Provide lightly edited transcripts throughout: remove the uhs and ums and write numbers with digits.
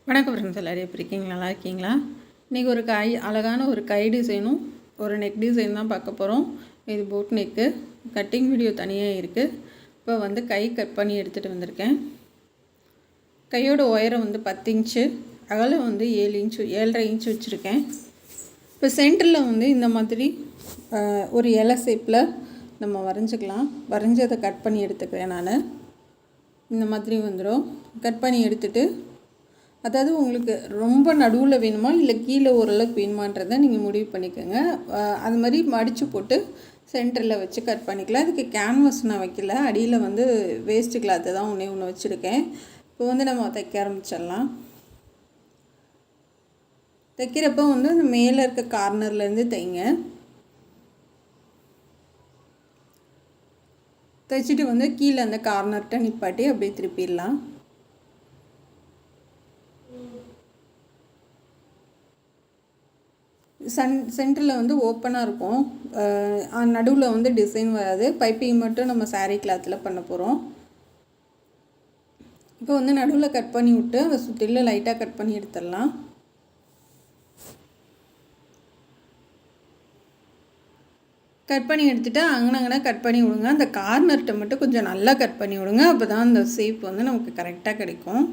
வணக்கம் ஃப்ரெண்ட்ஸ், எல்லோரும் எப்படி இருக்கீங்க? நல்லா இருக்கீங்களா? இன்றைக்கி ஒரு அழகான ஒரு கை டிசைனும் ஒரு நெக் டிசைன் தான் பார்க்க போகிறோம். இது போட் நெக்கு. கட்டிங் வீடியோ தனியாக இருக்குது. இப்போ வந்து கை கட் பண்ணி எடுத்துகிட்டு வந்திருக்கேன். கையோட உயரம் வந்து 10 இன்ச்சு, அகலம் வந்து 7 இன்ச்சு 7.5 இன்ச்சு வச்சுருக்கேன். இப்போ சென்டரில் வந்து இந்த மாதிரி ஒரு இலை ஷேப்பில் நம்ம வரைஞ்சிக்கலாம். வரைஞ்சி அதை கட் பண்ணி எடுத்துக்கிறேன். நான் இந்த மாதிரி வந்துடும். கட் பண்ணி எடுத்துகிட்டு, அதாவது உங்களுக்கு ரொம்ப நடுவில் வேணுமா இல்லை கீழே ஓரளவுக்கு வேணுமான்றதை நீங்கள் முடிவு பண்ணிக்கோங்க. அது மாதிரி மடித்து போட்டு சென்டரில் வச்சு கட் பண்ணிக்கலாம். இதுக்கு கேன்வாஸ் நான் வைக்கல, அடியில் வந்து வேஸ்ட்டு கிளாத்து தான் ஒன்று வச்சுருக்கேன். இப்போ வந்து நம்ம தைக்க ஆரம்பிச்சிடலாம். தைக்கிறப்போ வந்து அந்த மேலே இருக்க கார்னர்லேருந்து தைங்க. தைச்சிட்டு வந்து கீழே அந்த கார்னர்கிட்ட நிப்பாட்டி அப்படியே திருப்பிடலாம். சென்டரில் வந்து ஓப்பனாக இருக்கும். நடுவில் வந்து டிசைன் வராது. பைப்பிங் மட்டும் நம்ம சாரீ கிளாத்தில் பண்ண போகிறோம். இப்போ வந்து நடுவில் கட் பண்ணி விட்டு அதை சுற்றிலும் லைட்டாக கட் பண்ணி எடுத்துடலாம். கட் பண்ணி எடுத்துகிட்டு அங்கனங்கன்னா கட் பண்ணி விடுங்க. அந்த கார்னர்கிட்ட மட்டும் கொஞ்சம் நல்லா கட் பண்ணி விடுங்க. அப்போ தான் அந்த ஷேப் வந்து நமக்கு கரெக்டாக கிடைக்கும்.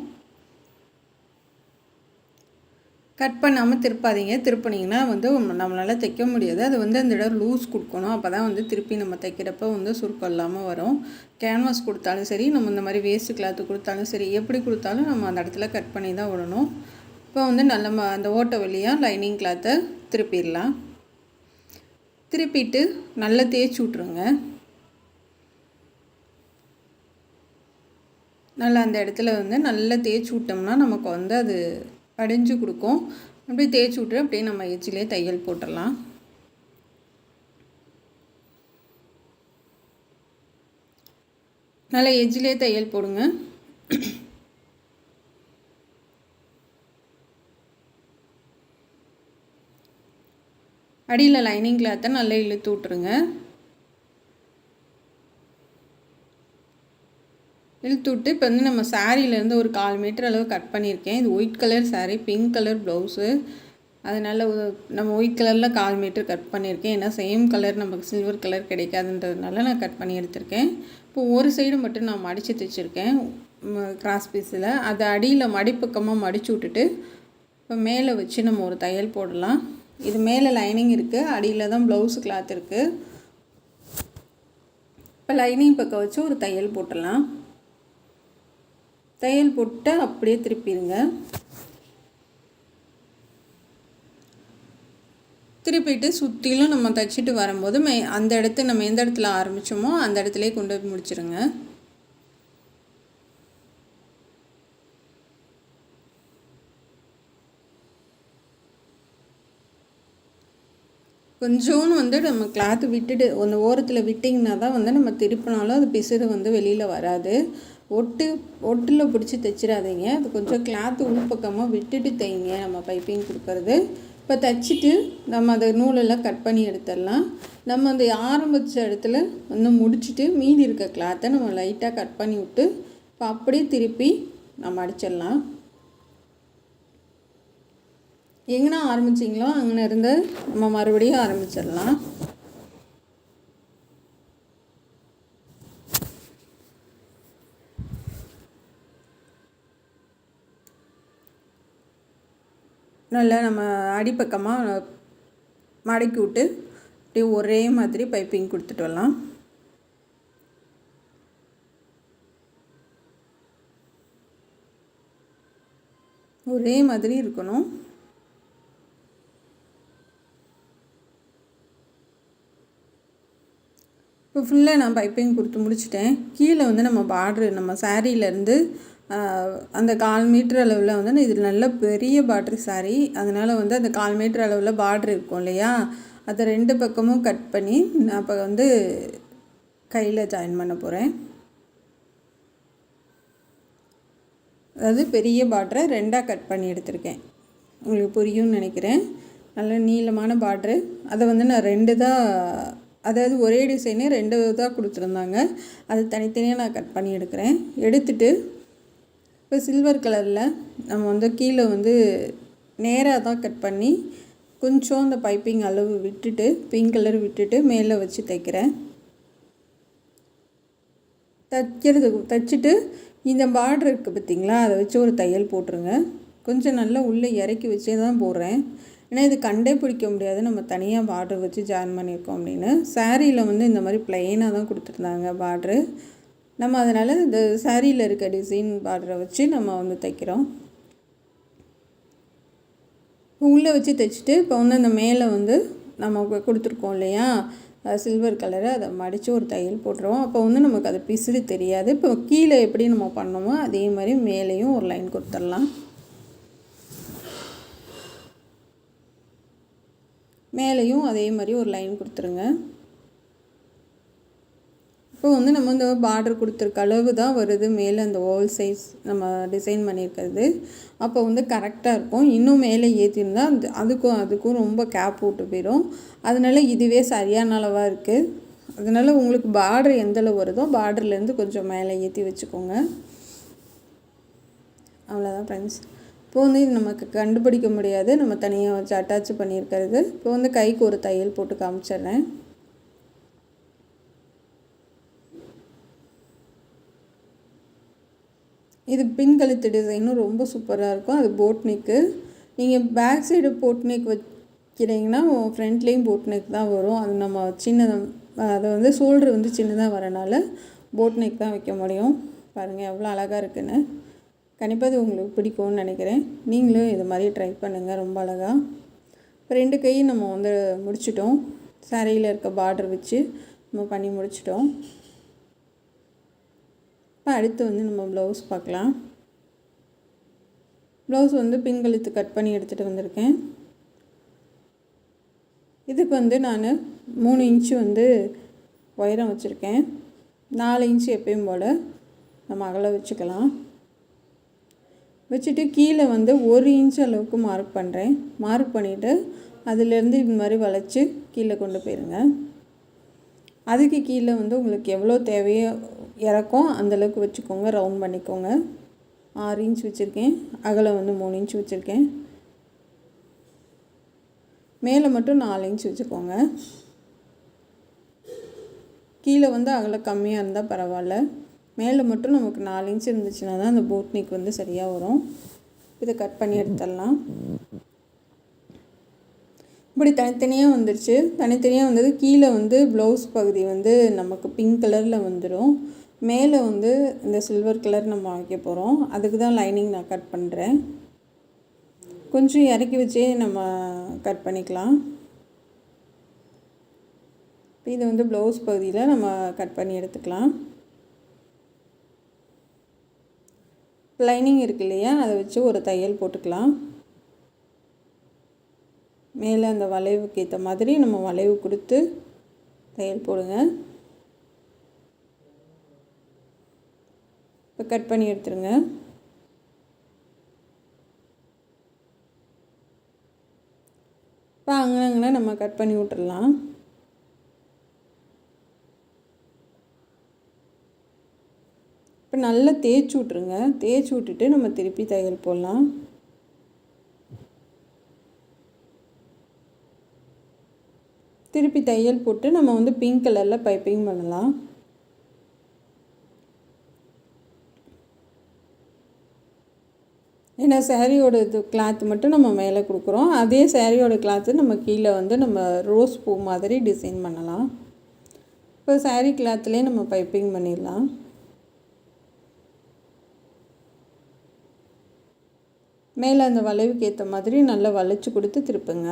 கட் பண்ணாமல் திருப்பாதீங்க. திருப்பினீங்கன்னா வந்து நம்மளால் தைக்க முடியாது. அது வந்து அந்த இடம் லூஸ் கொடுக்கணும். அப்போ தான் வந்து திருப்பி நம்ம தைக்கிறப்ப வந்து சுருக்கம் இல்லாமல் வரும். கேன்வாஸ் கொடுத்தாலும் சரி, நம்ம இந்த மாதிரி வேஸ்ட்டு கிளாத்து கொடுத்தாலும் சரி, எப்படி கொடுத்தாலும் நம்ம அந்த இடத்துல கட் பண்ணி தான் விடணும். இப்போ வந்து நல்ல அந்த ஓட்டை வழியாக லைனிங் கிளாத்தை திருப்பிடலாம். திருப்பிட்டு நல்லா தேய்ச்சி விட்ருங்க. நல்லா அந்த இடத்துல வந்து நல்லா தேய்ச்சி விட்டோம்னா நமக்கு வந்து அது படிஞ்சு கொடுக்கும். அப்படியே தேய்ச்சி விட்டு அப்படியே நம்ம எஜ்ஜிலே தையல் போட்டுடலாம். நல்லா எஜ்ஜிலே தையல் போடுங்க. அடியில் லைனிங் கிளாத்தை நல்லா இழுத்து விட்ருங்க. இழுத்து விட்டு இப்போ வந்து நம்ம சாரீலேருந்து ஒரு 1/4 மீட்டர் அளவு கட் பண்ணியிருக்கேன். இது white colour sari, pink colour blouse. அதனால் நம்ம ஒயிட் கலரில் 1/4 மீட்டர் கட் பண்ணியிருக்கேன். ஏன்னா சேம் கலர் நமக்கு சில்வர் கலர் கிடைக்காதுன்றதுனால நான் கட் பண்ணி எடுத்திருக்கேன். இப்போ ஒரு சைடு மட்டும் நான் மடித்து தைச்சிருக்கேன் கிராஸ் பீஸில். அதை அடியில் மடிப்பக்கமாக மடித்து விட்டுட்டு இப்போ மேலே வச்சு நம்ம ஒரு தையல் போடலாம். இது மேலே லைனிங் இருக்குது, அடியில் தான் ப்ளவுஸு கிளாத் இருக்குது. இப்போ லைனிங் பக்கம் வச்சு ஒரு தையல் போட்டுடலாம். தையல் போட்டு அப்படியே திருப்பிடுங்க. திருப்பிட்டு சுற்றிலும் நம்ம தைச்சிட்டு வரும்போது அந்த இடத்த நம்ம எந்த இடத்துல ஆரம்பித்தோமோ அந்த இடத்துலையே கொண்டு போய் முடிச்சிருங்க. கொஞ்சோன்னு வந்து நம்ம கிளாத்து விட்டுட்டு அந்த ஓரத்தில் விட்டிங்கன்னா தான் வந்து நம்ம திருப்பினாலும் அது பிசுறு வந்து வெளியில் வராது. ஒட்டில் பிடிச்சி தைச்சிடாதீங்க. அது கொஞ்சம் கிளாத்து உள்பக்கமாக விட்டுட்டு தைங்க நம்ம பைப்பிங் கொடுக்கறது. இப்போ தைச்சிட்டு நம்ம அதை நூலெல்லாம் கட் பண்ணி எடுத்துடலாம். நம்ம அந்த ஆரம்பித்த இடத்துல வந்து முடிச்சுட்டு மீதி இருக்க கிளாத்தை நம்ம லைட்டாக கட் பண்ணி விட்டு இப்போ அப்படியே திருப்பி நம்ம அடிச்சிடலாம். எங்கன்னா ஆரம்பிச்சிங்களோ அங்கே இருந்து நம்ம மறுபடியும் ஆரம்பிச்சிடலாம். நல்லா நம்ம அடிப்பக்கமாக மடக்கி விட்டு அப்படியே ஒரே மாதிரி பைப்பிங் கொடுத்துட்டு வரலாம். ஒரே மாதிரி இருக்கணும். இப்போ ஃபுல்லாக நான் பைப்பிங் கொடுத்து முடிச்சிட்டேன். கீழே வந்து நம்ம பார்ட்ரு நம்ம சாரீலேருந்து அந்த 1/4 மீட்டர் அளவில் வந்து இது நல்ல பெரிய பார்ட்ரு சாரீ. அதனால் வந்து அந்த 1/4 மீட்டர் அளவில் பார்ட்ரு இருக்கும் இல்லையா, அதை 2 பக்கமும் கட் பண்ணி நான் இப்போ வந்து கையில் ஜாயின் பண்ண போகிறேன். அதாவது பெரிய பார்ட்ரை 2ஆக கட் பண்ணி எடுத்திருக்கேன். உங்களுக்கு புரியும்னு நினைக்கிறேன். நல்ல நீளமான பார்ட்ரு. அதை வந்து நான் 2 தான், அதாவது ஒரே டிசைனே 2 தான் கொடுத்துருந்தாங்க. அது தனித்தனியாக நான் கட் பண்ணி எடுக்கிறேன். எடுத்துகிட்டு இப்போ சில்வர் கலரில் நம்ம வந்து கீழே வந்து நேராக தான் கட் பண்ணி கொஞ்சம் அந்த பைப்பிங் அளவு விட்டுட்டு பிங்க் கலர் விட்டுட்டு மேலே வச்சு தைக்கிறேன். தைச்சிட்டு இந்த பார்டர் இருக்குது பார்த்திங்களா, அதை வச்சு ஒரு தையல் போட்டுருங்க. கொஞ்சம் நல்லா உள்ளே இறக்கி வச்சே தான் போடுறேன், ஏன்னா இது கண்டே பிடிக்க முடியாது நம்ம தனியாக பார்டர் வச்சு ஜாயின் பண்ணியிருக்கோம் அப்படின்னு. சாரியில் வந்து இந்த மாதிரி ப்ளைனாக தான் கொடுத்துருந்தாங்க பார்ட்ரு. நம்ம அதனால் இந்த சாரியில் இருக்க டிசைன் பார்டரை வச்சு நம்ம வந்து தைக்கிறோம். உள்ளே வச்சு தைச்சிட்டு இப்போ வந்து அந்த மேலே வந்து நம்ம கொடுத்துருக்கோம் இல்லையா சில்வர் கலரு, அதை மடித்து ஒரு தையல் போட்டுருவோம். அப்போ வந்து நமக்கு அது பிசுறு தெரியாது. இப்போ கீழே எப்படி நம்ம பண்ணோமோ அதே மாதிரி மேலேயும் ஒரு லைன் கொடுத்துடலாம். மேலேயும் அதே மாதிரி ஒரு லைன் கொடுத்துருங்க. இப்போ வந்து நம்ம இந்த பார்டர் கொடுத்துருக்க அளவு தான் வருது மேலே அந்த ஓல் சைஸ் நம்ம டிசைன் பண்ணியிருக்கிறது. அப்போ வந்து கரெக்டாக இருக்கும். இன்னும் மேலே ஏற்றிருந்தால் அதுக்கும் ரொம்ப கேப் விட்டு போயிடும். அதனால் இதுவே சரியான அளவாக இருக்குது. அதனால் உங்களுக்கு பார்டர் எந்தளவு வருதோ பார்டர்லேருந்து கொஞ்சம் மேலே ஏற்றி வச்சுக்கோங்க. அவ்வளோதான் ஃப்ரெண்ட்ஸ். இப்போ வந்து இது நமக்கு கண்டுபிடிக்க முடியாது, நம்ம தனியாக வச்சு அட்டாச் பண்ணியிருக்கிறது. இப்போ வந்து கைக்கு ஒரு தையல் போட்டு காமிச்சிடுறேன். இது பின் கழுத்து டிசைனும் ரொம்ப சூப்பராக இருக்கும். அது போட் நெக்கு. நீங்கள் பேக் சைடு போட் நெக் வைக்கிறீங்கன்னா ஃப்ரண்ட்லேயும் போட் நெக் தான் வரும். அது நம்ம அதை வந்து ஷோல்டர் வந்து சின்னதாக வரனால போட் நெக் தான் வைக்க முடியும். பாருங்கள் எவ்வளோ அழகாக இருக்குன்னு. கண்டிப்பாக இது உங்களுக்கு பிடிக்கும்னு நினைக்கிறேன். நீங்களும் இது மாதிரி ட்ரை பண்ணுங்கள், ரொம்ப அழகாக. இப்போ 2 கையும் நம்ம வந்து முடிச்சிட்டோம். சாரியில் இருக்க பார்டர் வச்சு நம்ம பண்ணி முடிச்சிட்டோம். இப்போ அடுத்து வந்து நம்ம ப்ளவுஸ் பார்க்கலாம். ப்ளவுஸ் வந்து பின் கழுத்து கட் பண்ணி எடுத்துகிட்டு வந்திருக்கேன். இதுக்கு வந்து நான் 3 இன்ச்சு வந்து உயரம் வச்சுருக்கேன். 4 இன்ச்சு எப்பயும் போல் நம்ம அகலம் வச்சுக்கலாம். வச்சுட்டு கீழே வந்து 1 இன்ச் அளவுக்கு மார்க் பண்ணுறேன். மார்க் பண்ணிவிட்டு அதிலேருந்து இது மாதிரி வளைச்சி கீழே கொண்டு போயிருங்க. அதுக்கு கீழே வந்து உங்களுக்கு எவ்வளோ தேவையோ இறக்கம் அந்தளவுக்கு வச்சுக்கோங்க. ரவுண்ட் பண்ணிக்கோங்க. 6 இன்ச் வச்சுருக்கேன். அகலம் வந்து 3 இன்ச் வச்சுருக்கேன். மேலே மட்டும் 4 இன்ச் வச்சுக்கோங்க. கீழே வந்து அகலம் கம்மியாக இருந்தால் பரவாயில்ல. மேலே மட்டும் நமக்கு 4 இன்ச் இருந்துச்சுன்னா தான் அந்த போட் நெக் வந்து சரியாக வரும். இதை கட் பண்ணி எடுத்துடலாம். இப்படி தனித்தனியாக வந்துடுச்சு. தனித்தனியாக வந்தது. கீழே வந்து ப்ளவுஸ் பகுதி வந்து நமக்கு பிங்க் கலரில் வந்துடும். மேலே வந்து இந்த சில்வர் கலர் நம்ம வைக்க போகிறோம். அதுக்கு தான் லைனிங் நான் கட் பண்ணுறேன். கொஞ்சம் இறக்கி வச்சே நம்ம கட் பண்ணிக்கலாம். இது வந்து ப்ளவுஸ் பகுதியில் நம்ம கட் பண்ணி எடுத்துக்கலாம். லைனிங் இருக்கு இல்லையா, அதை வச்சு ஒரு தையல் போட்டுக்கலாம். மேலே அந்த வளைவுக்கு ஏற்ற மாதிரி நம்ம வளைவு கொடுத்து தையல் போடுங்க. இப்போ கட் பண்ணி எடுத்துருங்க. இப்போ அங்கங்கே நம்ம கட் பண்ணி விட்டுடலாம். இப்போ நல்லா தேய்ச்சி விட்ருங்க. தேய்ச்சி விட்டுட்டு நம்ம திருப்பி தையல் போடலாம். திருப்பி தையல் போட்டு நம்ம வந்து பிங்க் கலரில் பைப்பிங் பண்ணலாம். ஏன்னா சாரியோட இது கிளாத் மட்டும் நம்ம மேலே கொடுக்குறோம். அதே சாரியோட கிளாத்து நம்ம கீழே வந்து நம்ம ரோஸ் பூ மாதிரி டிசைன் பண்ணலாம். இப்போ சாரீ கிளாத்துலேயே நம்ம பைப்பிங் பண்ணிடலாம். மேலே அந்த வளைவுக்கு ஏற்ற மாதிரி நல்லா வளைச்சி கொடுத்து திருப்புங்க.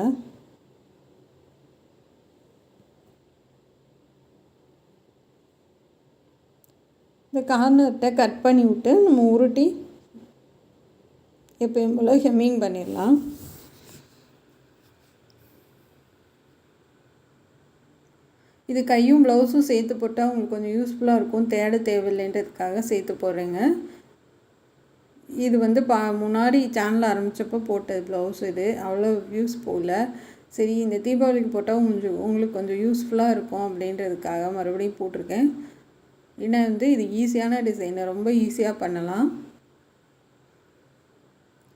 இந்த கார்னர்கிட்ட கட் பண்ணி விட்டு நம்ம உருட்டி எப்பயும் போல் ஹெம்மிங் பண்ணிடலாம். இது கையும் ப்ளவுஸும் சேர்த்து போட்டால் உங்களுக்கு கொஞ்சம் யூஸ்ஃபுல்லாக இருக்கும். தேட தேவையில்லைன்றதுக்காக சேர்த்து போடுறேங்க. இது வந்து முன்னாடி சேனல் ஆரம்பித்தப்போ போட்டது ப்ளவுஸ். இது அவ்வளோ வியூஸ் போகல. சரி இந்த தீபாவளிக்கு போட்டால் உங்களுக்கு கொஞ்சம் யூஸ்ஃபுல்லாக இருக்கும் அப்படின்றதுக்காக மறுபடியும் போட்டிருக்கேன். ஏன்னா வந்து இது ஈஸியான டிசைனை ரொம்ப ஈஸியாக பண்ணலாம்.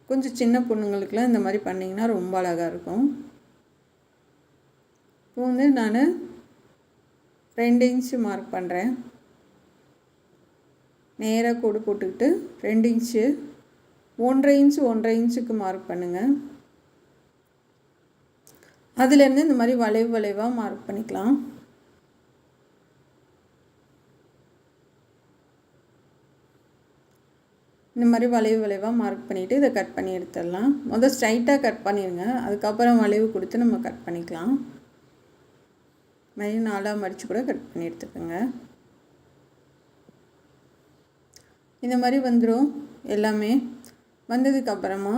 கொஞ்சம் சின்ன பொண்ணுங்களுக்குலாம் இந்த மாதிரி பண்ணிங்கன்னா ரொம்ப அழகாக இருக்கும். இப்போ வந்து நான் 2 இன்ச்சு மார்க் பண்ணுறேன். நேராக கோடு போட்டுக்கிட்டு 2 இன்ச்சு 1.5 இன்ச்சுக்கு மார்க் பண்ணுங்கள். அதுலேருந்து இந்த மாதிரி வளைவாக மார்க் பண்ணிக்கலாம். இந்த மாதிரி வளைவாக மார்க் பண்ணிவிட்டு இதை கட் பண்ணி எடுத்துடலாம். முதல் ஸ்ட்ரைட்டாக கட் பண்ணிடுங்க, அதுக்கப்புறம் வளைவு கொடுத்து நம்ம கட் பண்ணிக்கலாம். மாதிரி 4ஆக மடித்து கூட கட் பண்ணி எடுத்துக்கோங்க. இந்த மாதிரி வந்துடும். எல்லாமே வந்ததுக்கப்புறமா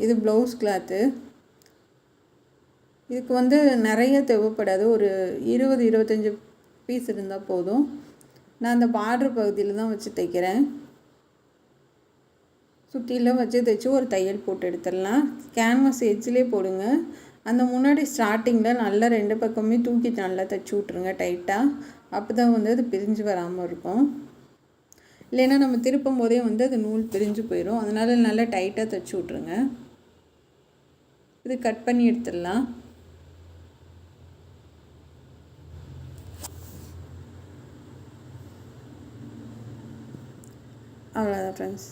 இது ப்ளவுஸ் கிளாத்து. இதுக்கு வந்து நிறைய தேவைப்படாது, ஒரு 20-25 பீஸ் இருந்தால் போதும். நான் அந்த பார்டர் பகுதியில் தான் வச்சு தைக்கிறேன். சுற்றிலாம் வச்சு தைச்சி ஒரு தையல் போட்டு எடுத்துடலாம். கேன்வாஸ் எட்ஜ்லேயே போடுங்க. அந்த முன்னாடி ஸ்டார்டிங்கில் நல்லா 2 பக்கமே தூக்கி நல்லா தைச்சி விட்ருங்க டைட்டாக. அப்போ தான் வந்து அது பிரிஞ்சு வராமல் இருக்கும். இல்லைன்னா நம்ம திருப்பும் போதே வந்து அது நூல் பிரிஞ்சு போயிடும். அதனால் நல்லா டைட்டாக தைச்சி விட்ருங்க. இது கட் பண்ணி எடுத்துடலாம். அவ்வளோதான் ஃப்ரெண்ட்ஸ்.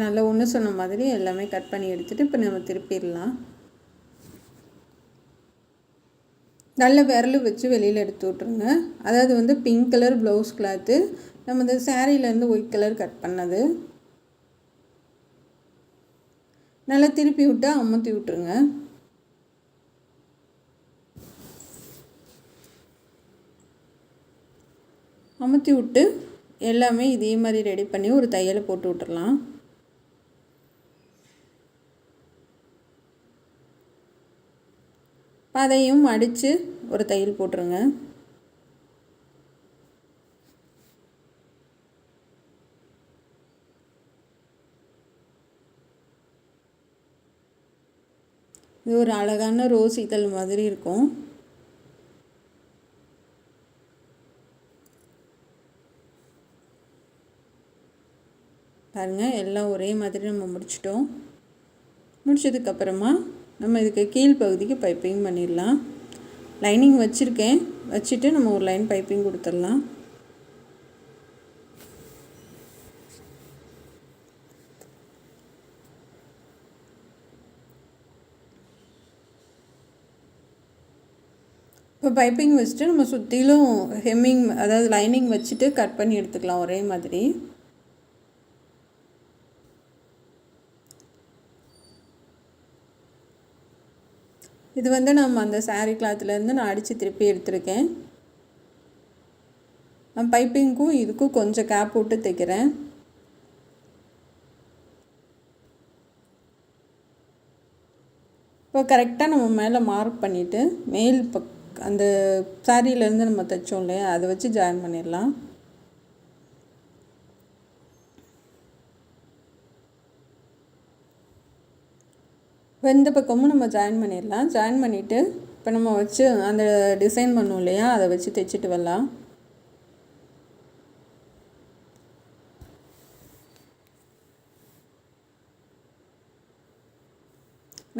நல்லா ஒன்று சொன்ன மாதிரி எல்லாமே கட் பண்ணி எடுத்துகிட்டு இப்போ நம்ம திருப்பிடலாம். நல்ல விரல் வச்சு வெளியில் எடுத்து விட்ருங்க. அதாவது வந்து பிங்க் கலர் ப்ளவுஸ் கிளாத்து, நம்ம இந்த சாரீலேருந்து ஒயிட் கலர் கட் பண்ணது. நல்லா திருப்பி விட்டு அமுத்தி விட்ருங்க. அமுத்தி விட்டு எல்லாமே இதே மாதிரி ரெடி பண்ணி ஒரு தையலை போட்டு விட்டுறலாம். அதையும் அடித்து ஒரு தையல் போட்டுருங்க. இது ஒரு அழகான ரோஸ் இதழ் மாதிரி இருக்கும். பாருங்கள், எல்லாம் ஒரே மாதிரி நம்ம முடிச்சிட்டோம். முடிச்சதுக்கப்புறமா நம்ம இதுக்கு கீழ் பகுதிக்கு பைப்பிங் பண்ணிடலாம். லைனிங் வச்சுருக்கேன், வச்சுட்டு நம்ம ஒரு லைன் பைப்பிங் கொடுத்துடலாம். இப்போ பைப்பிங் வச்சுட்டு நம்ம சுற்றிலும் ஹெம்மிங் அதாவது லைனிங் வச்சுட்டு கட் பண்ணி எடுத்துக்கலாம் ஒரே மாதிரி. இது வந்து நம்ம அந்த சாரீ கிளாத்துலேருந்து நான் அடித்து திருப்பி எடுத்துருக்கேன். நான் பைப்பிங்க்கும் இதுக்கும் கொஞ்சம் கேப் விட்டு தைக்கிறேன். இப்போ கரெக்டாக நம்ம மேலே மார்க் பண்ணிவிட்டு மேல் அந்த சாரியிலேருந்து நம்ம தைச்சோம் இல்லையா, அதை வச்சு ஜாயின் பண்ணிடலாம். எந்த பக்கமும் நம்ம ஜாயின் பண்ணிடலாம். ஜாயின் பண்ணிவிட்டு இப்போ நம்ம வச்சு அந்த டிசைன் பண்ணோம் இல்லையா, அதை வச்சு தைச்சிட்டு வரலாம்.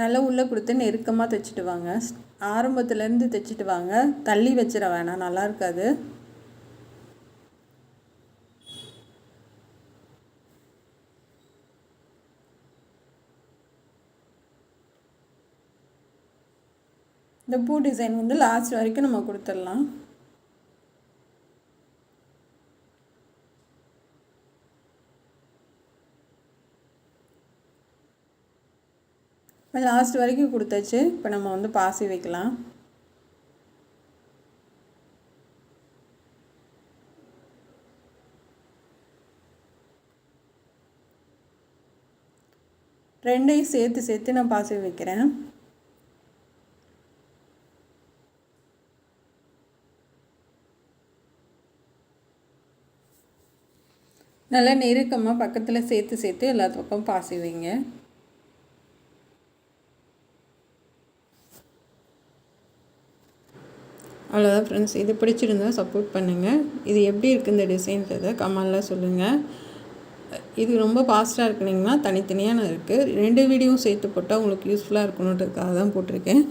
நல்லா உள்ளே கொடுத்து நெருக்கமாக தைச்சிட்டு வாங்க. ஆரம்பத்துலேருந்து தைச்சிட்டு வாங்க, தள்ளி வச்சிட வேணாம், நல்லா இருக்காது. இந்த பூ டிசைன் வந்து லாஸ்ட் வரைக்கும் நம்ம கொடுத்துடலாம். இப்போ லாஸ்ட் வரைக்கும் கொடுத்தாச்சு. இப்போ நம்ம வந்து பாசி வைக்கலாம். ரெண்டையும் சேர்த்து நான் பாசி வைக்கிறேன். நல்லா நெருக்கமாக பக்கத்தில் சேர்த்து எல்லா பக்கம் பாசி வைங்க. அவ்வளோதான் ஃப்ரெண்ட்ஸ். இது பிடிச்சிருந்தா சப்போர்ட் பண்ணுங்கள். இது எப்படி இருக்குது இந்த டிசைன்றதை கமெண்டில் சொல்லுங்கள். இது ரொம்ப ஃபாஸ்ட்டாக இருக்குனிங்கன்னா தனித்தனியாக நான் இருக்குது 2 வீடியோவும் சேர்த்து போட்டால் உங்களுக்கு யூஸ்ஃபுல்லாக இருக்கணுன்றதுக்காக தான் போட்டிருக்கேன்.